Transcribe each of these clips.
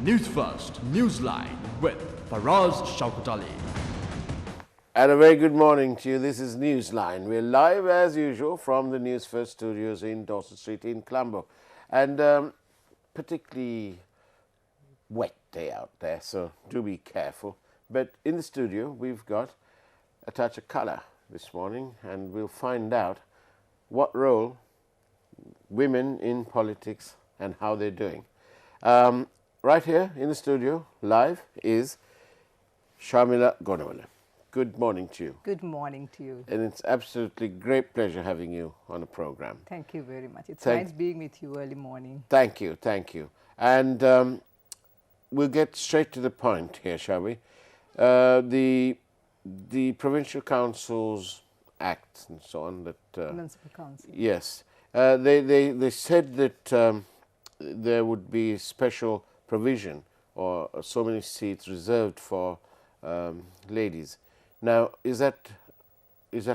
Newsfirst Newsline with Faraz Shaukatali. And a very good morning to you. This is Newsline. We're live as usual from the Newsfirst studios in Dorset Street in Colombo. And particularly wet day out there, so do be careful. But in the studio, we've got a touch of colour this morning, and we'll find out what role women in politics and how they're doing. Right here in the studio, live, is Sharmila Gonawala. Good morning to you. Good morning to you. And it's absolutely great pleasure having you on the program. Thank you very much. It's nice being with you early morning. Thank you, thank you. And we'll get straight to the point here, shall we? The Provincial Council's Act and so on that... Municipal Council. Yes. They said that there would be special provision or so many seats reserved for ladies. Now, is that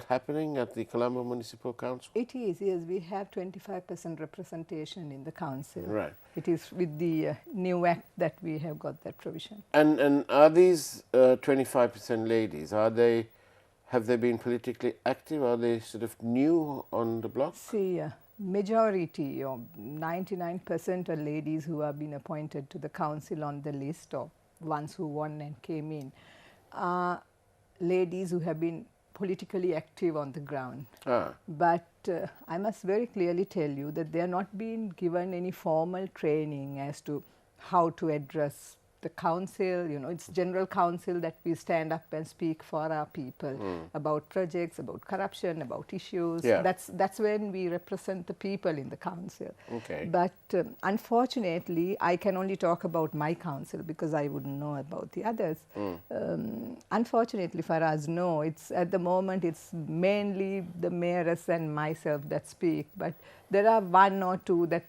happening at the Colombo Municipal Council? It is, yes. We have 25% representation in the council. Right. It is with the new act that we have got that provision. And are these 25% ladies, have they been politically active? Are they sort of new on the block? See, majority, or 99% are ladies who have been appointed to the council on the list, or ones who won and came in, are ladies who have been politically active on the ground. But I must very clearly tell you that they are not being given any formal training as to how to address the council. You know, it's general council that we stand up and speak for our people about projects, about corruption, about issues. Yeah. That's when we represent the people in the council. Okay. But unfortunately, I can only talk about my council because I wouldn't know about the others. Unfortunately for us, no, it's at the moment it's mainly the mayoress and myself that speak, but there are one or two that,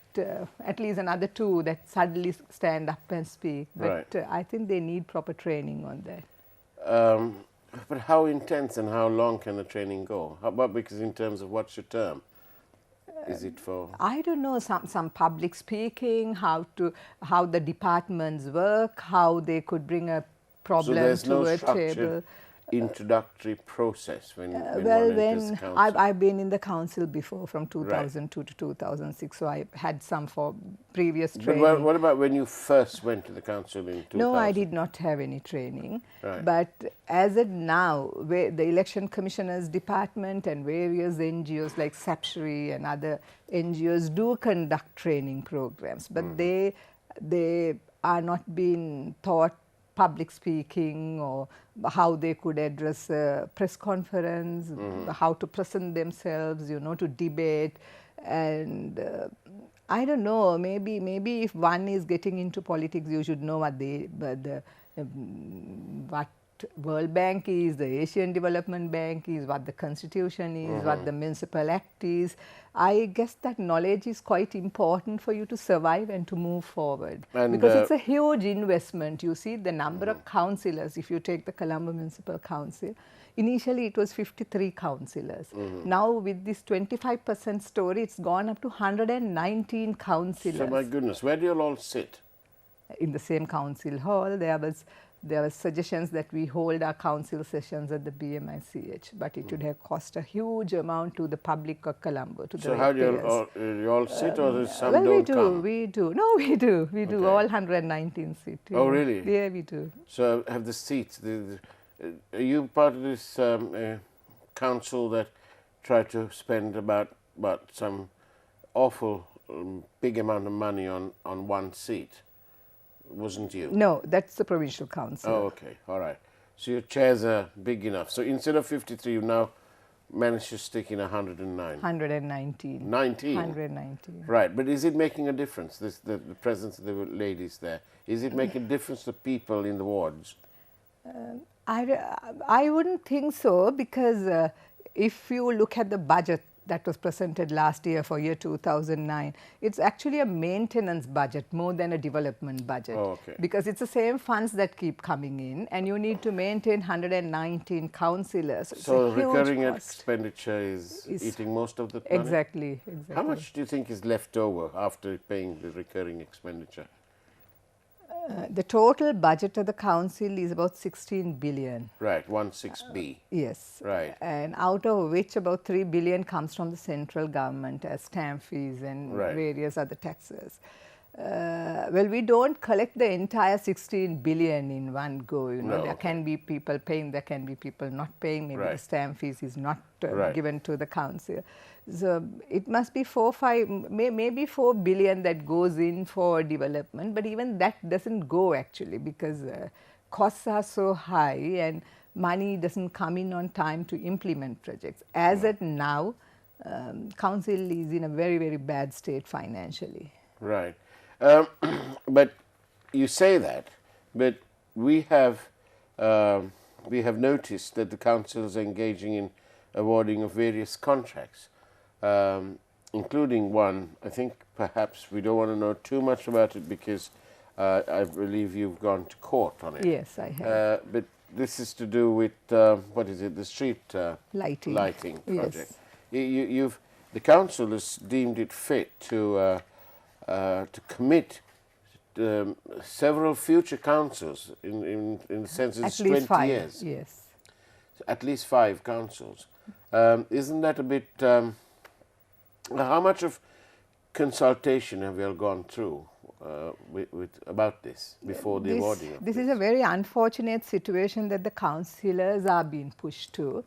at least another two that suddenly stand up and speak. But I think they need proper training on that. But how intense and how long can the training go? How about, because in terms of what's your term? Is it for? I don't know, some public speaking, how the departments work, how they could bring a problem to a table. So there's no structured introductory process when one enters council? I've been in the council before from 2002 to 2006, so I had some for previous training. But what about when you first went to the council in 2000? No, I did not have any training. Right. But as of now, the Election Commissioner's Department and various NGOs like SAPSHRI and other NGOs do conduct training programs, but they are not being taught public speaking or how they could address a press conference, how to present themselves, you know, to debate. And I don't know, maybe if one is getting into politics, you should know what what World Bank is, the Asian Development Bank is, what the Constitution is, what the Municipal Act is. I guess that knowledge is quite important for you to survive and to move forward. And because it's a huge investment. You see the number of councillors, if you take the Colombo Municipal Council, initially it was 53 councillors. Now with this 25% story, it's gone up to 119 councillors. So my goodness, where do you all sit? In the same council hall. There were suggestions that we hold our council sessions at the BMICH, but it would have cost a huge amount to the public of Colombo, to the ratepayers. So how do you all sit, or some don't come? We do. No, we do. We do. All 119 sit. Oh, really? Yeah, we do. So have the seats. Are you part of this council that try to spend about some awful big amount of money on one seat? Wasn't you? No, that's the Provincial Council. Oh, okay. All right. So your chairs are big enough. So instead of 53, you now managed to stick in 109. 119. 19? 119. Right. But is it making a difference, the presence of the ladies there? Is it making a difference to people in the wards? I wouldn't think so, because if you look at the budget that was presented last year for year 2009, it's actually a maintenance budget more than a development budget. Oh, okay. Because it's the same funds that keep coming in, and you need to maintain 119 councillors. So recurring expenditure is eating most of the money? Exactly. How much do you think is left over after paying the recurring expenditure? The total budget of the council is about 16 billion. Right, 16B. Yes. Right. And out of which about 3 billion comes from the central government as stamp fees and Right. various other taxes. Well, we don't collect the entire 16 billion in one go. You know, No, there okay. can be people paying, there can be people not paying. Maybe Right. the stamp fees is not Right. given to the council. So it must be 4 billion that goes in for development. But even that doesn't go actually because costs are so high and money doesn't come in on time to implement projects. As at now, council is in a very, very bad state financially. Right. But you say that, but we have noticed that the council is engaging in awarding of various contracts, including one. I think perhaps we don't want to know too much about it because I believe you've gone to court on it. Yes, I have. But this is to do with what is it? The street lighting project. Yes. The council has deemed it fit to commit several future councils in the sense it's 20 5 years. Yes. At least 5 councils. Isn't that a bit? How much of consultation have you all gone through about this before the awarding of this is a very unfortunate situation that the councillors are being pushed to,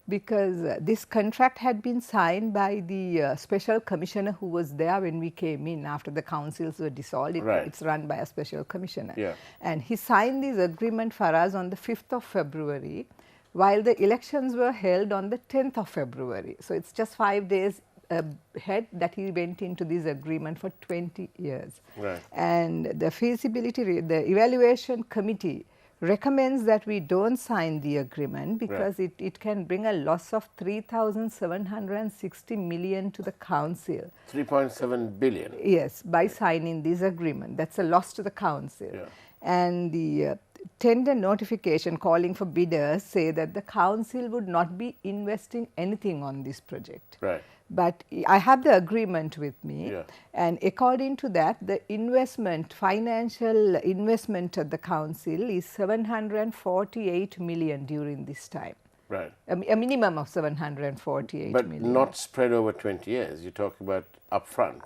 because this contract had been signed by the special commissioner who was there when we came in after the councils were dissolved. Right. It's run by a special commissioner. Yeah. And he signed this agreement for us on the 5th of February, while the elections were held on the 10th of February. So it's just 5 days ahead that he went into this agreement for 20 years. Right. And the the evaluation committee recommends that we don't sign the agreement because it can bring a loss of 3,760 million to the council. 3.7 billion. Yes, by signing this agreement. That's a loss to the council. Yeah. And the tender notification calling for bidders say that the council would not be investing anything on this project. Right. But I have the agreement with me, Yeah. and according to that, the investment, financial investment at the council is 748 million during this time. Right. A minimum of 748 But million. not spread over 20 years. You talk about upfront.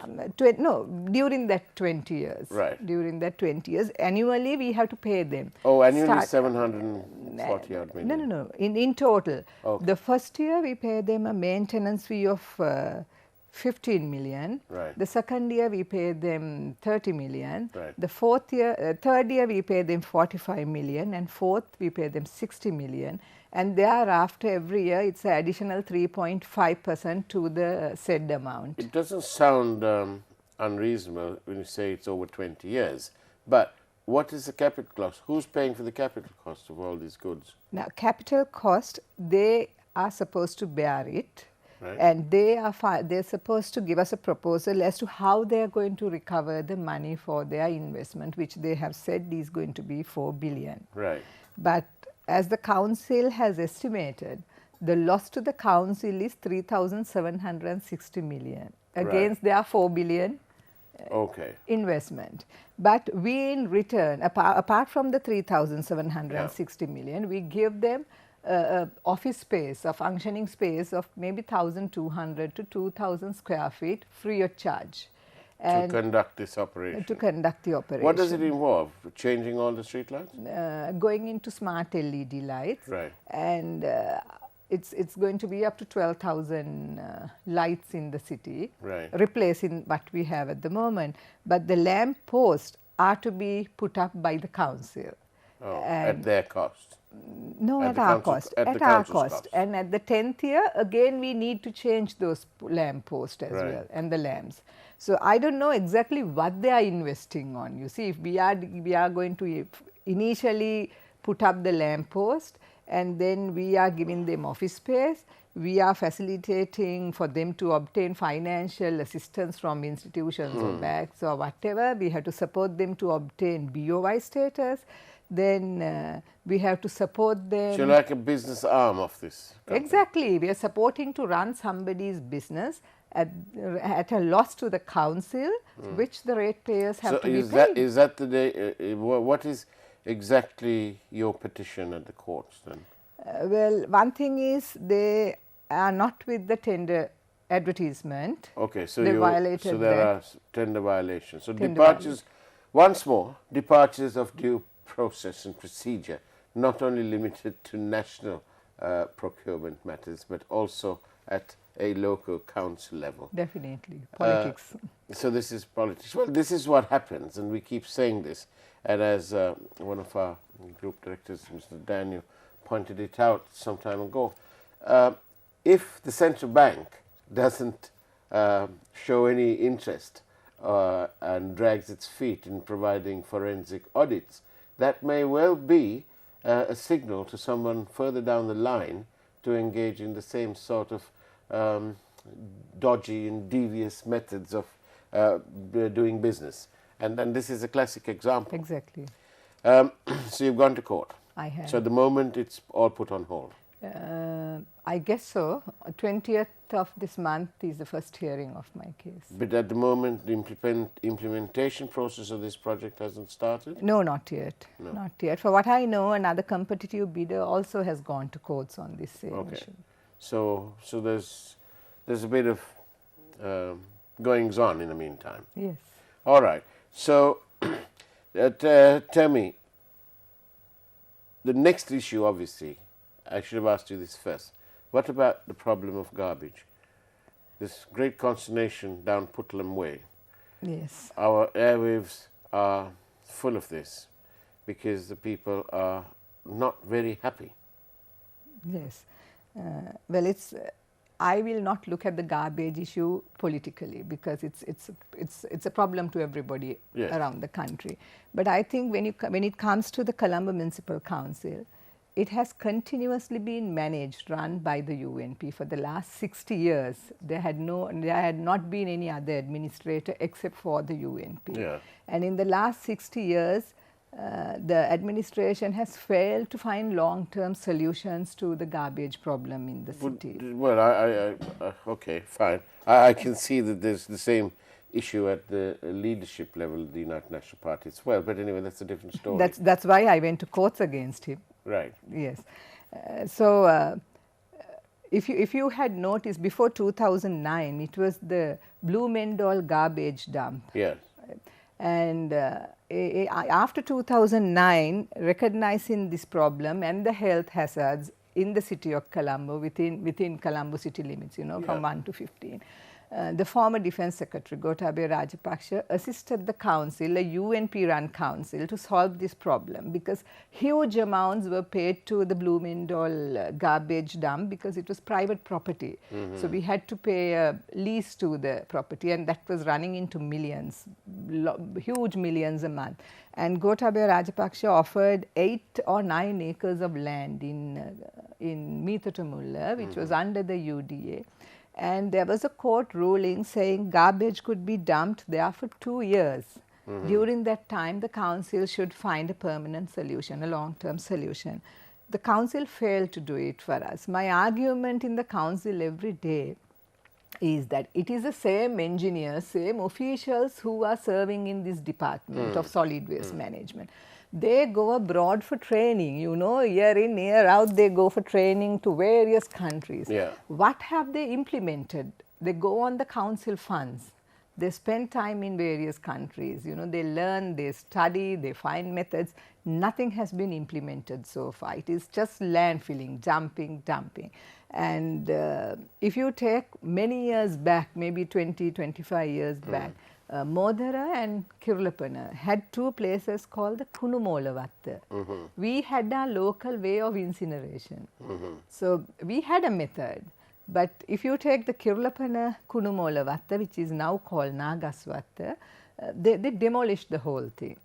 No, during that 20 years. Right. During that 20 years, annually we have to pay them. Oh, annually Start- 740 odd million. No. In total, Okay. the first year we pay them a maintenance fee of 15 million. Right. The second year we pay them 30 million. Right. The third year we pay them 45 million, and fourth we pay them 60 million. And thereafter, every year it's an additional 3.5% to the said amount. It doesn't sound unreasonable when you say it's over 20 years. But what is the capital cost? Who's paying for the capital cost of all these goods? Now, capital cost, they are supposed to bear it. Right. And they're supposed to give us a proposal as to how they are going to recover the money for their investment, which they have said is going to be 4 billion. Right. But as the council has estimated, the loss to the council is 3,760 million against their 4 billion Okay. investment. But we in return, apart from the 3,760 million, we give them office space, a functioning space of maybe 1,200 to 2,000 square feet free of charge. To conduct this operation. To conduct the operation. What does it involve? Changing all the street lights? Going into smart LED lights. Right. And it's going to be up to 12,000 lights in the city, Right. replacing what we have at the moment. But the lamp posts are to be put up by the council. Oh, at their cost. No, At at the our council- cost. at At the our council's cost. cost. And at the 10th year, again, we need to change those lamp posts as Right. well, and the lamps. So I don't know exactly what they are investing on. You see, if we are going to initially put up the lamp post, and then we are giving them office space, we are facilitating for them to obtain financial assistance from institutions or banks or whatever. We have to support them to obtain BOI status. Then we have to support them. So you're like a business arm of this company. Exactly. We are supporting to run somebody's business, at a loss to the council, which the ratepayers have to be is paid. is that the day? What is exactly your petition at the courts then? Well, one thing is they are not with the tender advertisement. Okay, so they there that. are tender violations. So Tender departures, once more, departures of due process and procedure, not only limited to national procurement matters, but also at a local council level. Definitely, politics. So this is politics. Well, this is what happens, and we keep saying this. And as one of our group directors, Mr. Daniel, pointed it out some time ago, if the central bank doesn't show any interest and drags its feet in providing forensic audits, that may well be a signal to someone further down the line to engage in the same sort of dodgy and devious methods of doing business. And then this is a classic example. Exactly. So you've gone to court. I have. So at the moment it's all put on hold. I guess so. 20th of this month is the first hearing of my case. But at the moment the implementation process of this project hasn't started? No, not yet. No. Not yet. For what I know, another competitive bidder also has gone to courts on this same issue. So there's a bit of goings on in the meantime. Yes. All right. So tell me, the next issue, obviously, I should have asked you this first. What about the problem of garbage? This great consternation down Putlam Way. Yes. Our airwaves are full of this because the people are not very happy. Yes. Well, I will not look at the garbage issue politically because it's a problem to everybody around the country. But I think when it comes to the Colombo Municipal Council, it has continuously been managed, run by the UNP for the last 60 years. There had not been any other administrator except for the UNP. Yeah. And in the last 60 years, the administration has failed to find long-term solutions to the garbage problem in the city. Well, okay, fine. I can see that there's the same issue at the leadership level of the United National Party as well. But anyway, that's a different story. That's why I went to courts against him. Right. Yes. If you had noticed, before 2009, it was the Blumendal garbage dump. Yes. And after 2009, recognizing this problem and the health hazards in the city of Colombo, within Colombo city limits, from 1 to 15, the former Defence Secretary Gotabaya Rajapaksa assisted the council, a UNP-run council, to solve this problem because huge amounts were paid to the Blumendal garbage dump because it was private property. So we had to pay a lease to the property, and that was running into millions, huge millions a month. And Gotabaya Rajapaksa offered 8 or 9 acres of land in Meethotamulla, which was under the UDA. And there was a court ruling saying garbage could be dumped there for 2 years. During that time, the council should find a permanent solution, a long-term solution. The council failed to do it for us. My argument in the council every day is that it is the same engineers, same officials who are serving in this department of solid waste management. They go abroad for training, year in, year out, they go for training to various countries. Yeah. What have they implemented? They go on the council funds. They spend time in various countries, they learn, they study, they find methods. Nothing has been implemented so far. It is just landfilling, dumping. And if you take many years back, maybe 20, 25 years back, Modhara and Kirulapana had 2 places called the Kunumolavatta. We had a local way of incineration. So we had a method. But if you take the Kirulapana Kunumolavatta, which is now called Nagasvatta, they demolished the whole thing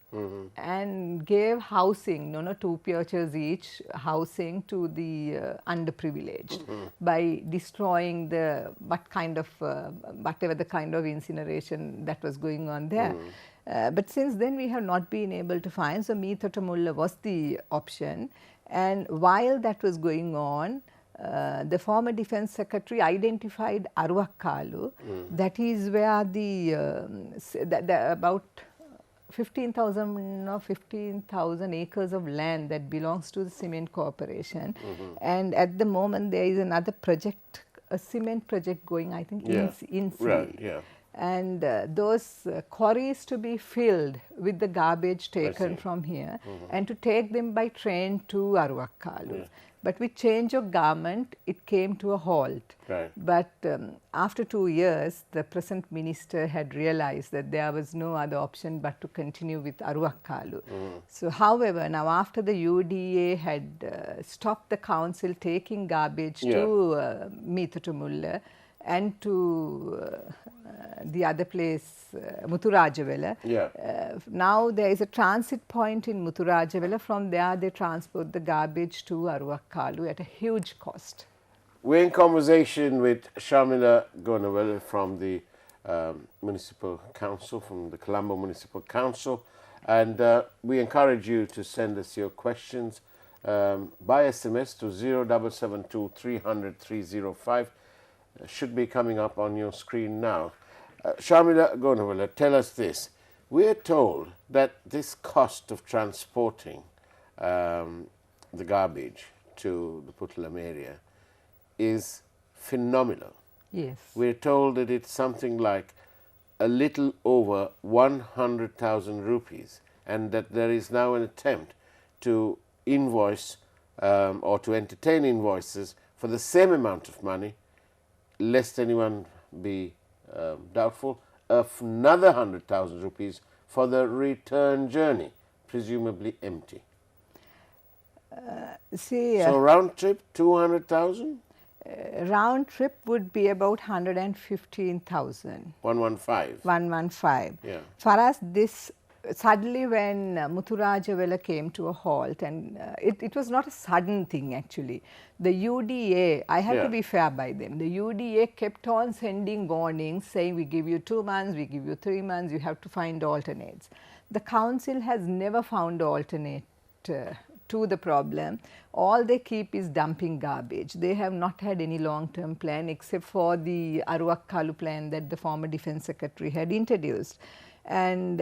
and gave housing, 2 churches each, housing to the underprivileged by destroying whatever the kind of incineration that was going on there. But since then we have not been able to find, so Meethotamulla was the option. And while that was going on, the former Defence Secretary identified Aruwakkalu. That is where about 15,000 acres of land that belongs to the Cement Corporation. And at the moment there is another project, a cement project going, I think, in sea. Right, yeah. And those quarries to be filled with the garbage taken from here and to take them by train to Aruwakkalu. Yeah. But with change of government, it came to a halt. Right. But after 2 years, the present minister had realized that there was no other option but to continue with Aruwakkalu. So, however, now after the UDA had stopped the council taking garbage to Meethatumulla and to the other place, Muthurajawala. Now there is a transit point in Muthurajawala. From there they transport the garbage to Aruwakkalu at a huge cost. We're in conversation with Shamila Gonawala from the Municipal Council, from the Colombo Municipal Council, and we encourage you to send us your questions by SMS to 0772 300 305. Should be coming up on your screen now. Shamila Gonawala, tell us this. We are told that this cost of transporting the garbage to the Puttalam area is phenomenal. Yes. We're told that it's something like a little over 100,000 rupees, and that there is now an attempt to invoice or to entertain invoices for the same amount of money, lest anyone be doubtful, of another 100,000 rupees for the return journey, presumably empty. So round trip 200,000? Round trip would be about 115,000. 115. 115. Yeah. For us, this suddenly when Muthurajawala came to a halt, and it was not a sudden thing actually. The UDA, I have to be fair by them, the UDA kept on sending warnings saying we give you 2 months, we give you 3 months, you have to find alternates. The council has never found alternate to the problem. All they keep is dumping garbage. They have not had any long-term plan except for the Aruwakkalu plan that the former Defence Secretary had introduced. And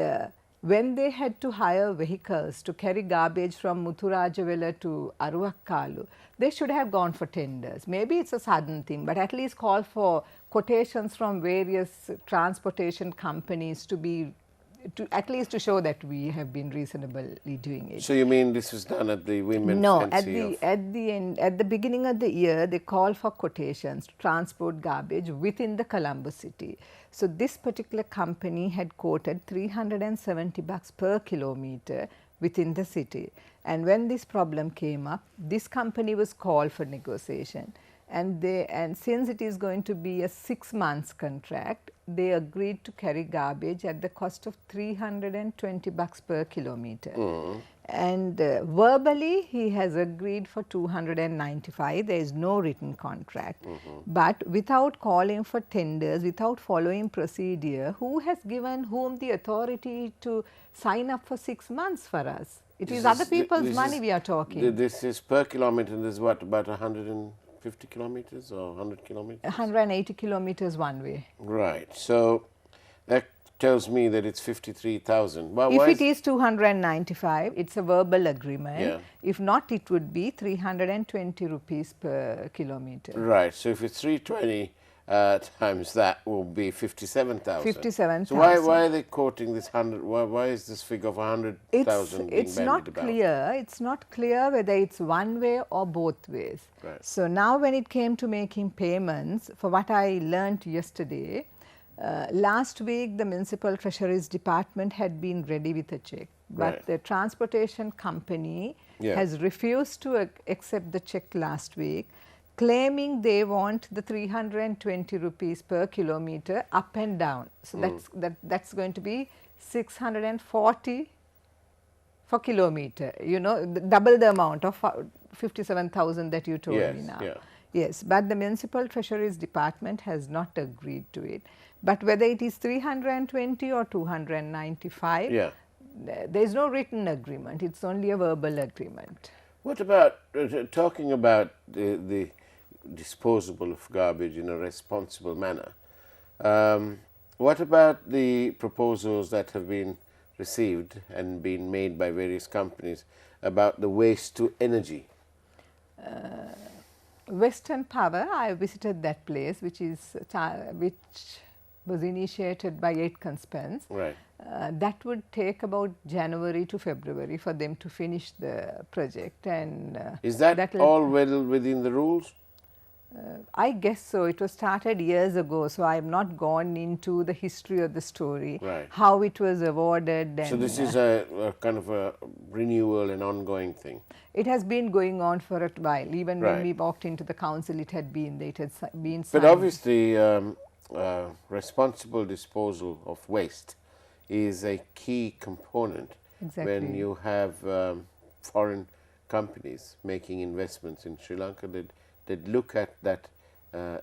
when they had to hire vehicles to carry garbage from Muthurajawala to Aruwakkalu, they should have gone for tenders. Maybe it's a sudden thing, but at least call for quotations from various transportation companies at least to show that we have been reasonably doing it. So you mean this was done at the women's No, at the beginning of the year, they call for quotations to transport garbage within the Colombo city. So this particular company had quoted $370 per kilometer within the city. And when this problem came up, this company was called for negotiation. And since it is going to be a 6 months contract, they agreed to carry garbage at the cost of $320 per kilometer. And verbally, he has agreed for 295. There is no written contract. But without calling for tenders, without following procedure, who has given whom the authority to sign up for 6 months for us? It is other people's money we are talking. This is per kilometer, and this is what, about 150 kilometers or 100 kilometers? 180 kilometers one way. Right. So that tells me that it's 53,000. If it is 295, it's a verbal agreement. Yeah. If not, it would be 320 rupees per kilometer. Right. So if it's 320 times that will be 57,000. 57,000. So why are they quoting this 100? Why is this figure of 100,000 being bandied about? It's not clear whether it's one way or both ways. Right. So now when it came to making payments, for what I learnt yesterday, last week the Municipal Treasuries Department had been ready with a check, but the transportation company has refused to accept the check last week, claiming they want the 320 rupees per kilometer up and down. So that's going to be 640 for kilometer, you know, double the amount of 57,000 that you told me now. Yes, but the Municipal Treasuries Department has not agreed to it. But whether it is 320 or 295, there is no written agreement. It's only a verbal agreement. What about talking about the disposable of garbage in a responsible manner. What about the proposals that have been received and been made by various companies about the waste to energy? Western Power, I visited that place, which was initiated by 8 conspens. Right. That would take about January to February for them to finish the project. And is that all well within the rules? I guess so. It was started years ago, so I have not gone into the history of the story, right, how it was awarded. And so this is a kind of a renewal and ongoing thing. It has been going on for a while. Even right, when we walked into the council, it had been signed. But obviously, responsible disposal of waste is a key component. Exactly. When you have foreign companies making investments in Sri Lanka, they'd look at that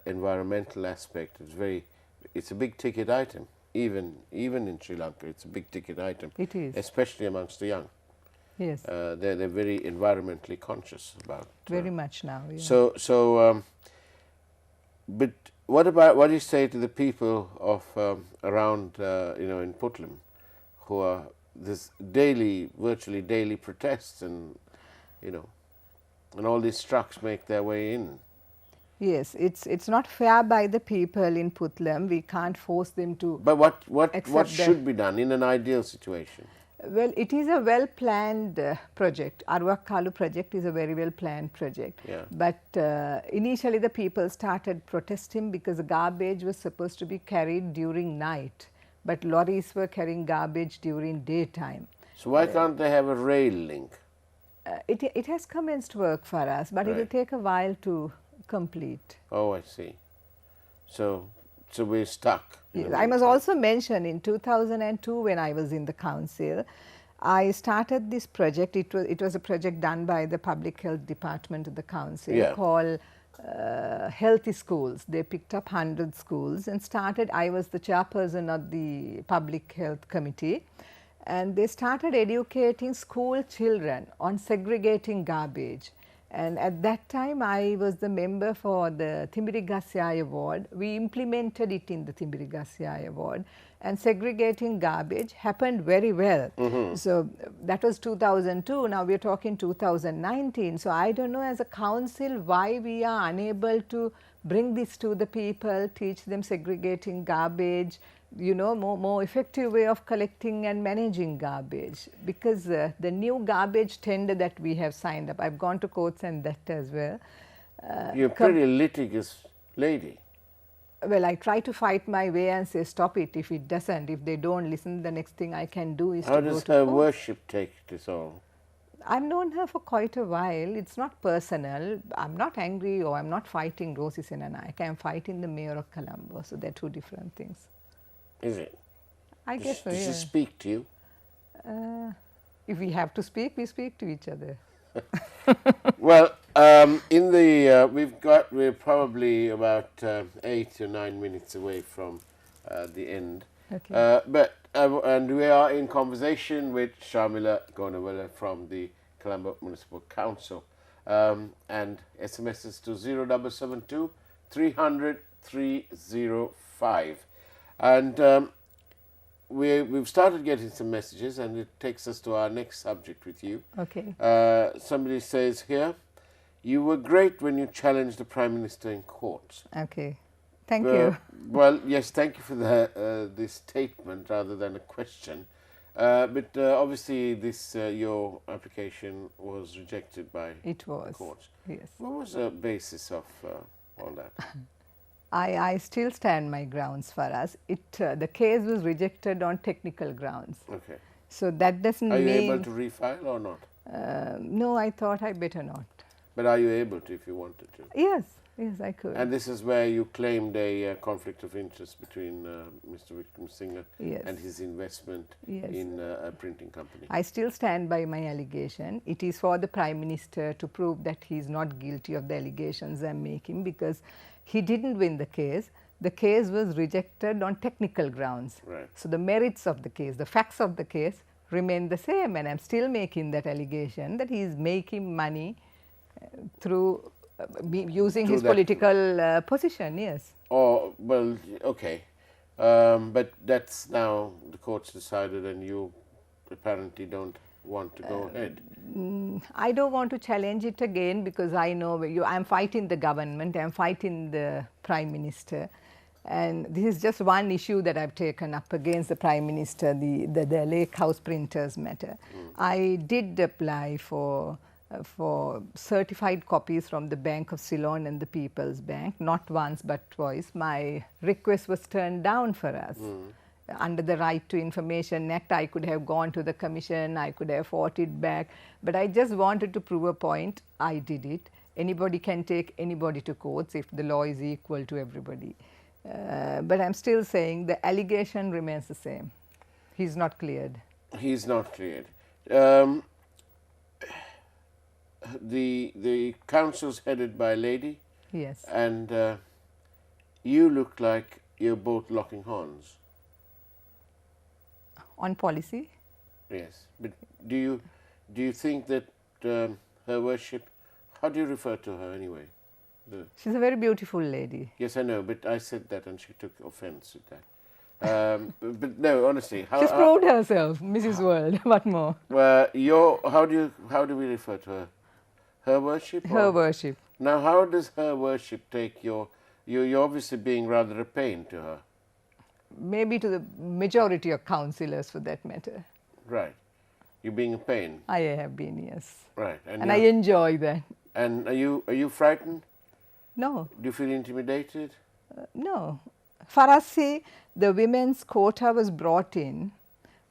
environmental aspect. It's a big ticket item. Even in Sri Lanka, it's a big ticket item. It is, especially amongst the young. Yes, they're very environmentally conscious about. Very much now. Yeah. So, but what do you say to the people of around in Puttlam, who are this virtually daily protests, and and all these trucks make their way in? Yes, it's not fair by the people in Puttlam. We can't force them to. But what should be done in an ideal situation? Well, it is a well-planned project. Arwakkalu project is a very well-planned project. Yeah. But initially the people started protesting because the garbage was supposed to be carried during night, but lorries were carrying garbage during daytime. So why can't they have a rail link? It has commenced work for us, but it will take a while to complete. Oh, I see. So we're stuck. Yes, I must also mention in 2002, when I was in the council, I started this project. It was a project done by the Public Health Department of the council called Healthy Schools. They picked up 100 schools and started. I was the chairperson of the Public Health Committee, and they started educating school children on segregating garbage. And at that time, I was the member for the Timbirigasyai Award. We implemented it in the Timbirigasyai Award, and segregating garbage happened very well. So that was 2002. Now we are talking 2019. So I don't know, as a council, why we are unable to bring this to the people, teach them segregating garbage, more effective way of collecting and managing garbage, because the new garbage tender that we have signed up, I've gone to courts and that as well. You're a pretty litigious lady. Well, I try to fight my way and say stop it. If it doesn't, if they don't listen, the next thing I can do is How to go does to her court. worship take this all? I've known her for quite a while. It's not personal. I'm not angry, or I'm not fighting Rosie Senanaik. I'm fighting the mayor of Colombo. So they're two different things. Is it? I guess so, Does she yeah. speak to you? If we have to speak, we speak to each other. Well, in the we're probably about 8 or 9 minutes away from the end. Okay. And we are in conversation with Sharmila Gonawala from the Colombo Municipal Council, and SMSs to 0772 300 305. And we've started getting some messages, and it takes us to our next subject with you. Okay. Somebody says here, you were great when you challenged the Prime Minister in court. Okay. Thank you. Well, yes, thank you for this statement rather than a question. But obviously your application was rejected by the court. Yes. What was the basis of all that? I still stand my grounds for us. The case was rejected on technical grounds. Okay. So that doesn't mean... Are you able to refile or not? No, I thought I better not. But are you able to if you wanted to? Yes, I could. And this is where you claimed a conflict of interest between Mr. Vikram Singh and his investment in a printing company. I still stand by my allegation. It is for the Prime Minister to prove that he is not guilty of the allegations I am making, because he didn't win the case. The case was rejected on technical grounds. Right. So the merits of the case, the facts of the case remain the same, and I am still making that allegation that he is making money through using through his that- political position, yes. Or, well, okay. But that's now the court's decided and you apparently don't want to go ahead. I don't want to challenge it again because I know I'm fighting the government, I'm fighting the Prime Minister. And this is just one issue that I've taken up against the Prime Minister, the Lake House printers matter. I did apply for certified copies from the Bank of Ceylon and the People's Bank, not once but twice. My request was turned down for us. Under the Right to Information Act, I could have gone to the Commission, I could have fought it back, but I just wanted to prove a point. I did it. Anybody can take anybody to courts if the law is equal to everybody. But I'm still saying the allegation remains the same. He's not cleared. He's not cleared. The council's headed by a lady. Yes. And you look like you're both locking horns. On policy? Yes. But do you think that Her Worship, how do you refer to her anyway? She's a very beautiful lady. Yes, I know, but I said that and she took offense at that. But no, honestly, She's proved herself, Mrs. World. What more? Well, how do we refer to her? Her Worship? Her Worship. Now, how does Her Worship take you're obviously being rather a pain to her. Maybe to the majority of councillors for that matter. Right. You're being a pain. I have been, yes. Right. And I enjoy that. And are you frightened? No. Do you feel intimidated? No. For us, see, the women's quota was brought in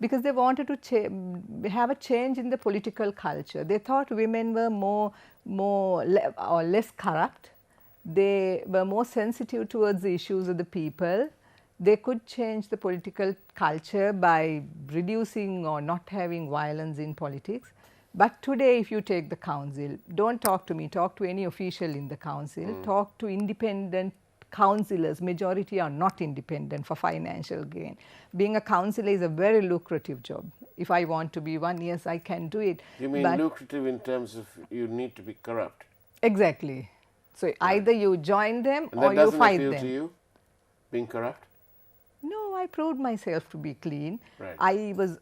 because they wanted to have a change in the political culture. They thought women were more or less corrupt. They were more sensitive towards the issues of the people. They could change the political culture by reducing or not having violence in politics. But today, if you take the council, don't talk to me, talk to any official in the council, talk to independent councillors. Majority are not independent for financial gain. Being a councillor is a very lucrative job. If I want to be one, yes, I can do it. You mean lucrative in terms of you need to be corrupt? Exactly. So either you join them and or you fight appeal them. To you, being corrupt? No, I proved myself to be clean. Right. I was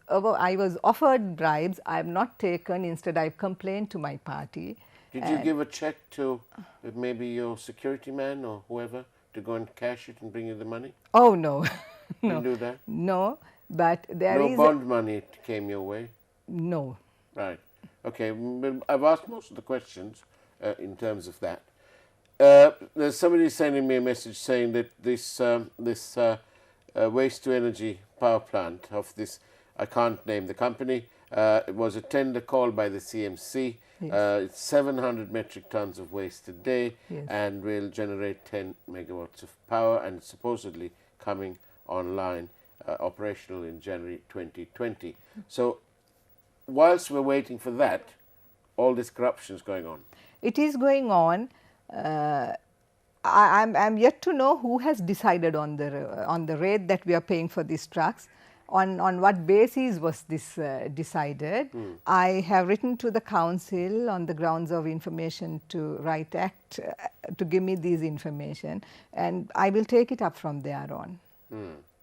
offered bribes. I have not taken. Instead, I complained to my party. Did you give a check to maybe your security man or whoever to go and cash it and bring you the money? Oh no, You no, didn't do that? no. But there is no bond money came your way. No. Right. Okay. Well, I've asked most of the questions in terms of that. There's somebody sending me a message saying that this waste to energy power plant of this, I can't name the company, it was a tender called by the CMC. Yes. It's 700 metric tons of waste a day. Yes. And will generate 10 megawatts of power and supposedly coming online operational in January 2020. So whilst we're waiting for that, all this corruption is going on. It is going on. I'm yet to know who has decided on the rate that we are paying for these trucks. On what basis was this decided? I have written to the council on the grounds of Information to Right Act to give me these information, and I will take it up from there on.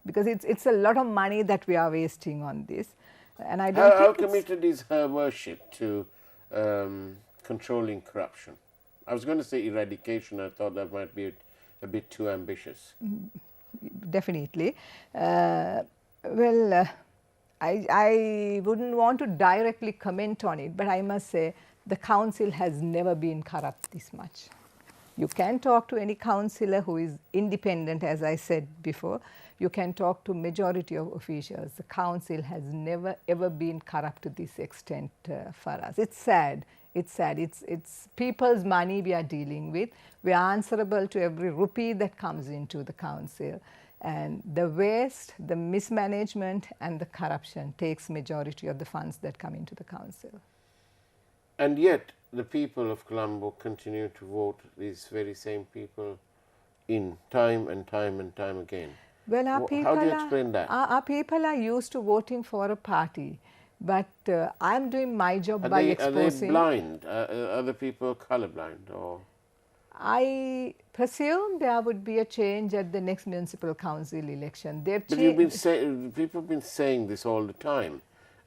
Because it's a lot of money that we are wasting on this, and I don't How think committed is Her Worship to controlling corruption? I was going to say eradication. I thought that might be a bit too ambitious. Definitely. Well, I wouldn't want to directly comment on it, but I must say the council has never been corrupt this much. You can talk to any councillor who is independent, as I said before. You can talk to majority of officials. The council has never ever been corrupt to this extent for us. It's sad. It's sad. It's people's money we are dealing with. We are answerable to every rupee that comes into the council. And the waste, the mismanagement and the corruption takes majority of the funds that come into the council. And yet the people of Colombo continue to vote these very same people in time and time and time again. Well, our people how do you explain that? Our people are used to voting for a party, but I'm doing my job by exposing. Are they blind? Are the people colorblind or? I presume there would be a change at the next municipal council election. But you've been people have been saying this all the time.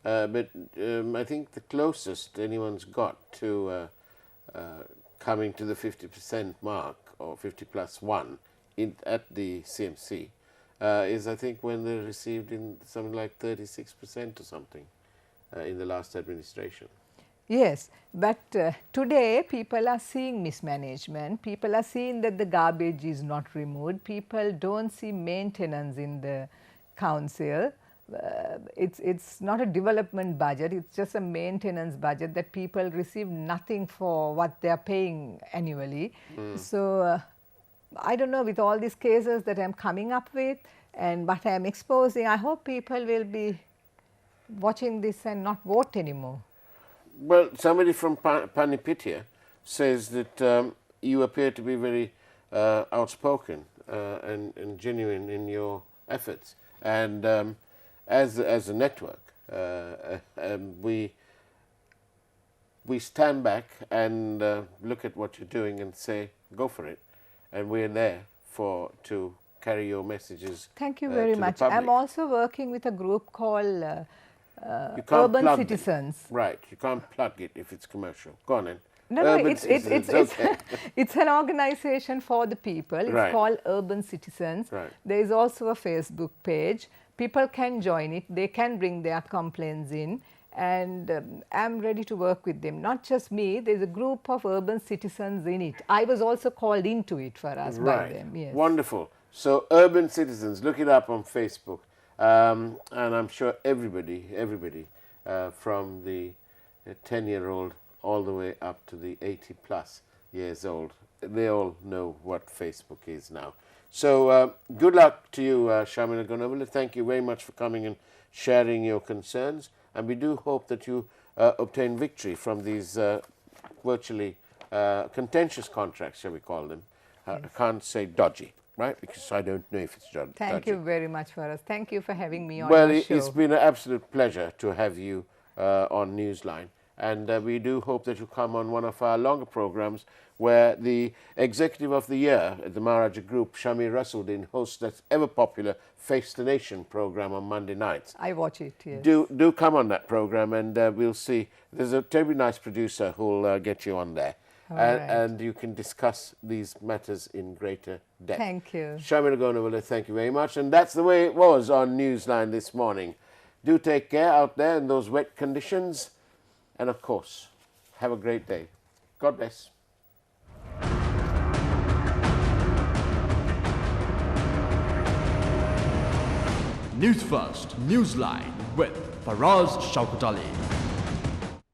But I think the closest anyone's got to coming to the 50% mark, or 50 plus 1 at the CMC is, I think, when they received in something like 36% or something in the last administration. Yes, but today people are seeing mismanagement, people are seeing that the garbage is not removed, people don't see maintenance in the council. It's not a development budget, it's just a maintenance budget that people receive nothing for what they are paying annually. So I don't know, with all these cases that I am coming up with and what I am exposing, I hope people will be watching this and not vote anymore. Well, somebody from Panipitia says that you appear to be very outspoken and genuine in your efforts, and as a network, we stand back and look at what you're doing and say, go for it, and we're there to carry your messages. Thank you very much. I'm also working with a group called Urban Citizens. Right, you can't plug it if it's commercial. Go on then. No, it's an organization for the people. It's called Urban Citizens. Right. There is also a Facebook page. People can join it. They can bring their complaints in, and I'm ready to work with them. Not just me. There's a group of urban citizens in it. I was also called into it for us by them. Yes. Wonderful. So Urban Citizens, look it up on Facebook. And I'm sure everybody from the 10-year-old all the way up to the 80 plus years old, they all know what Facebook is now. So good luck to you, Shamila Gonavula. Thank you very much for coming and sharing your concerns, and we do hope that you obtain victory from these virtually contentious contracts, shall we call them. I can't say dodgy. Right, because I don't know if it's dodgy. Thank you very much, Faraz. Thank you for having me on your show. Well, it's been an absolute pleasure to have you on Newsline, and we do hope that you come on one of our longer programs where the Executive of the Year at the Maharaja Group, Shamir Rasuddin, hosts that ever-popular Face the Nation program on Monday nights. I watch it, yes. Do come on that program, and we'll see. There's a terribly nice producer who'll get you on there. And you can discuss these matters in greater depth. Thank you. Shamila Gonavula, thank you very much. And that's the way it was on Newsline this morning. Do take care out there in those wet conditions. And of course, have a great day. God bless. News First, Newsline with Faraz Shaukat Ali.